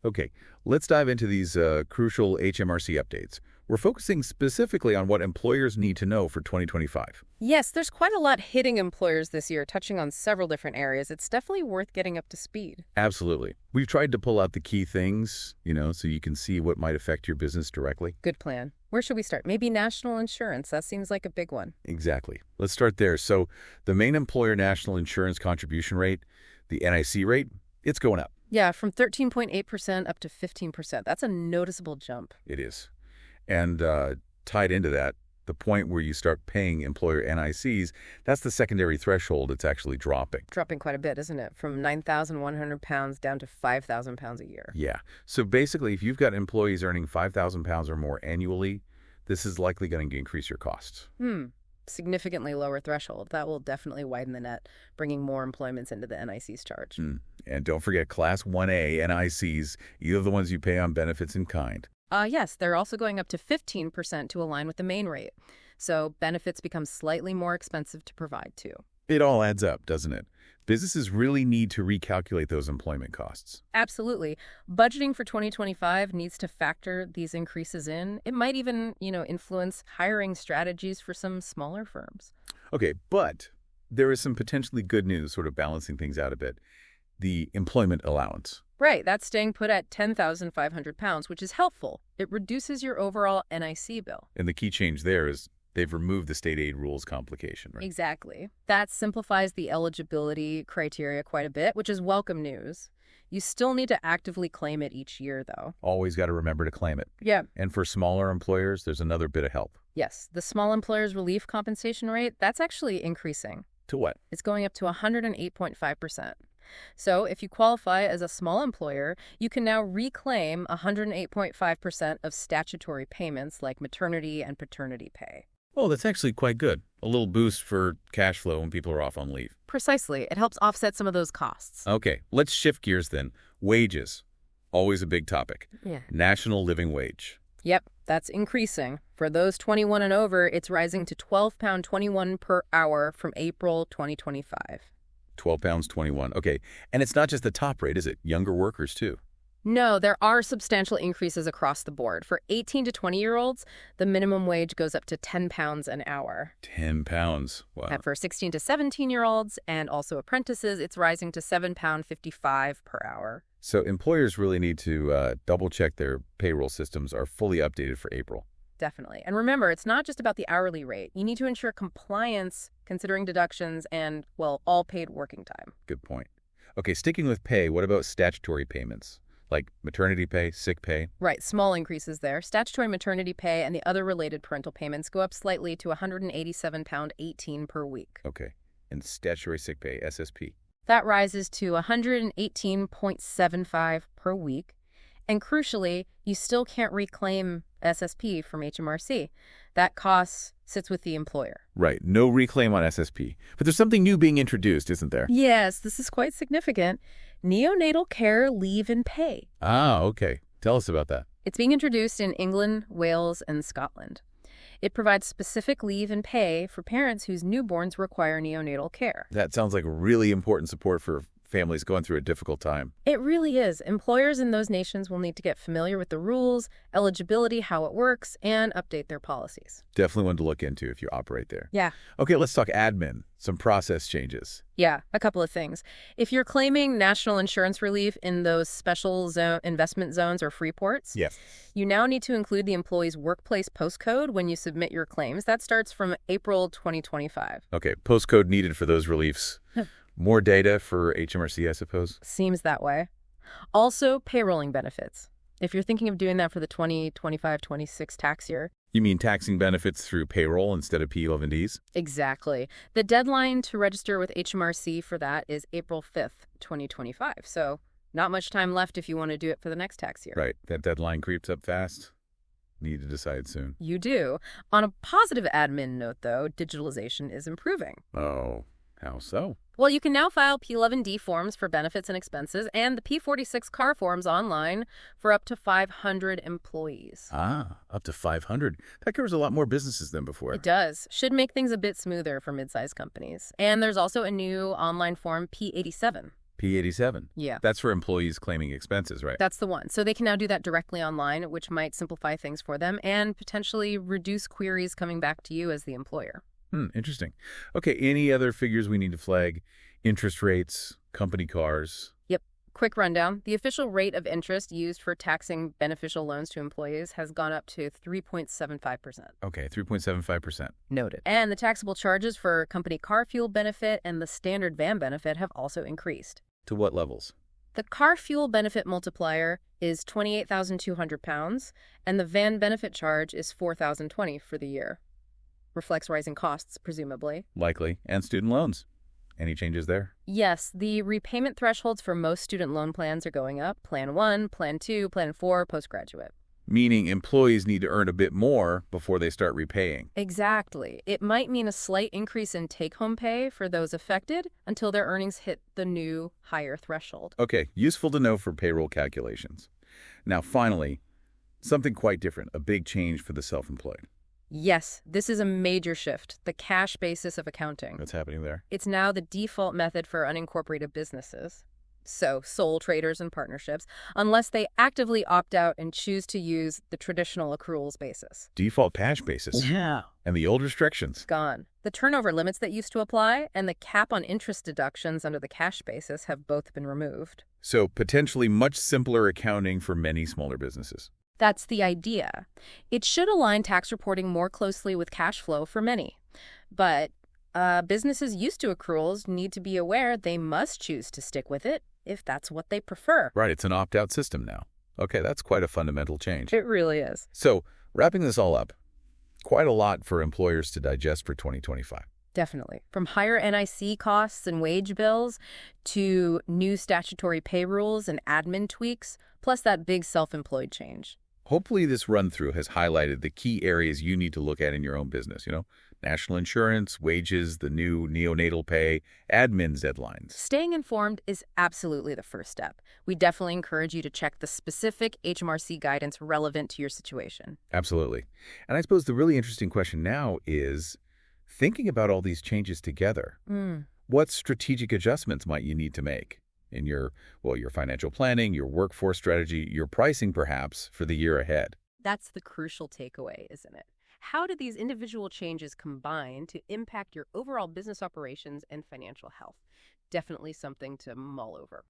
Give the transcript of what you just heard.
Okay, let's dive into these crucial HMRC updates. We're focusing specifically on what employers need to know for 2025. Yes, there's quite a lot hitting employers this year, touching on several different areas. It's definitely worth getting up to speed. Absolutely. We've tried to pull out the key things, so you can see what might affect your business directly. Good plan. Where should we start? Maybe national insurance. That seems like a big one. Exactly. Let's start there. So the main employer national insurance contribution rate, the NIC rate, it's going up. Yeah, from 13.8% up to 15%. That's a noticeable jump. It is. And tied into that, the point where you start paying employer NICs, that's the secondary threshold that's actually dropping. Dropping quite a bit, isn't it? From 9,100 pounds down to 5,000 pounds a year. Yeah. So basically, if you've got employees earning 5,000 pounds or more annually, this is likely going to increase your costs. Significantly lower threshold. That will definitely widen the net, bringing more employments into the NIC's charge. And don't forget Class 1A NICs, either the ones you pay on benefits in kind. Yes, they're also going up to 15% to align with the main rate. So benefits become slightly more expensive to provide too. It all adds up, doesn't it? Businesses really need to recalculate those employment costs. Absolutely. Budgeting for 2025 needs to factor these increases in. It might even, influence hiring strategies for some smaller firms. Okay, but there is some potentially good news sort of balancing things out a bit. The employment allowance. Right, that's staying put at 10,500 pounds, which is helpful. It reduces your overall NIC bill. And the key change there is they've removed the state aid rules complication, right? Exactly. That simplifies the eligibility criteria quite a bit, which is welcome news. You still need to actively claim it each year, though. Always got to remember to claim it. Yeah. And for smaller employers, there's another bit of help. Yes, the small employers relief compensation rate, that's actually increasing. To what? It's going up to 108.5%. So if you qualify as a small employer, you can now reclaim 108.5% of statutory payments like maternity and paternity pay. Oh, that's actually quite good. A little boost for cash flow when people are off on leave. Precisely. It helps offset some of those costs. Okay, let's shift gears then. Wages. Always a big topic. Yeah. National living wage. Yep, that's increasing. For those 21 and over, it's rising to £12.21 per hour from April 2025. £12.21. Okay, and it's not just the top rate, is it? Younger workers, too. No, there are substantial increases across the board. For 18 to 20-year-olds, the minimum wage goes up to £10 an hour. £10. Wow. And for 16 to 17-year-olds and also apprentices, it's rising to £7.55 per hour. So employers really need to double-check their payroll systems are fully updated for April. Definitely. And remember, it's not just about the hourly rate. You need to ensure compliance, considering deductions and, all paid working time. Good point. Okay, sticking with pay, what about statutory payments? Like maternity pay, sick pay? Right, small increases there. Statutory maternity pay and the other related parental payments go up slightly to £187.18 per week. Okay, and statutory sick pay, SSP? That rises to $118.75 per week. And crucially, you still can't reclaim SSP from HMRC. That cost sits with the employer. Right, no reclaim on SSP. But there's something new being introduced, isn't there? Yes, this is quite significant. Neonatal care leave and pay. Ah, okay. Tell us about that. It's being introduced in England, Wales, and Scotland. It provides specific leave and pay for parents whose newborns require neonatal care. That sounds like really important support for families going through a difficult time. It really is. Employers in those nations will need to get familiar with the rules, eligibility, how it works, and update their policies. Definitely one to look into if you operate there. Yeah. Okay, let's talk admin, some process changes. Yeah, a couple of things. If you're claiming national insurance relief in those special investment zones or free ports, yes, you now need to include the employee's workplace postcode when you submit your claims. That starts from April 2025. Okay, postcode needed for those reliefs. More data for HMRC, I suppose? Seems that way. Also, payrolling benefits. If you're thinking of doing that for the 2025-26 tax year. You mean taxing benefits through payroll instead of P11Ds? Exactly. The deadline to register with HMRC for that is April 5th, 2025. So not much time left if you want to do it for the next tax year. Right. That deadline creeps up fast. Need to decide soon. You do. On a positive admin note, though, digitalization is improving. Oh, how so? Well, you can now file P11D forms for benefits and expenses and the P46 car forms online for up to 500 employees. Ah, up to 500. That covers a lot more businesses than before. It does. Should make things a bit smoother for mid-sized companies. And there's also a new online form, P87. P87. Yeah. That's for employees claiming expenses, right? That's the one. So they can now do that directly online, which might simplify things for them and potentially reduce queries coming back to you as the employer. Interesting. Okay, any other figures we need to flag? Interest rates, company cars. Yep. Quick rundown. The official rate of interest used for taxing beneficial loans to employees has gone up to 3.75%. Okay, 3.75%. Noted. And the taxable charges for company car fuel benefit and the standard van benefit have also increased. To what levels? The car fuel benefit multiplier is £28,200, and the van benefit charge is $4,020 for the year. Reflects rising costs, presumably. Likely. And student loans. Any changes there? Yes, the repayment thresholds for most student loan plans are going up. Plan 1, Plan 2, Plan 4, postgraduate. Meaning employees need to earn a bit more before they start repaying. Exactly. It might mean a slight increase in take-home pay for those affected until their earnings hit the new higher threshold. Okay, useful to know for payroll calculations. Now, finally, something quite different, a big change for the self-employed. Yes, this is a major shift, the cash basis of accounting. What's happening there? It's now the default method for unincorporated businesses. So, sole traders and partnerships, unless they actively opt out and choose to use the traditional accruals basis. Default cash basis. Yeah. And the old restrictions. Gone. The turnover limits that used to apply and the cap on interest deductions under the cash basis have both been removed. So potentially much simpler accounting for many smaller businesses. That's the idea. It should align tax reporting more closely with cash flow for many. But businesses used to accruals need to be aware they must choose to stick with it if that's what they prefer. Right, it's an opt-out system now. Okay, that's quite a fundamental change. It really is. So, wrapping this all up, quite a lot for employers to digest for 2025. Definitely. From higher NIC costs and wage bills to new statutory pay rules and admin tweaks, plus that big self-employed change. Hopefully this run-through has highlighted the key areas you need to look at in your own business, national insurance, wages, the new neonatal pay, admin's deadlines. Staying informed is absolutely the first step. We definitely encourage you to check the specific HMRC guidance relevant to your situation. Absolutely. And I suppose the really interesting question now is, thinking about all these changes together, what strategic adjustments might you need to make in your financial planning, your workforce strategy, your pricing perhaps for the year ahead? That's the crucial takeaway, isn't it? How do these individual changes combine to impact your overall business operations and financial health? Definitely something to mull over.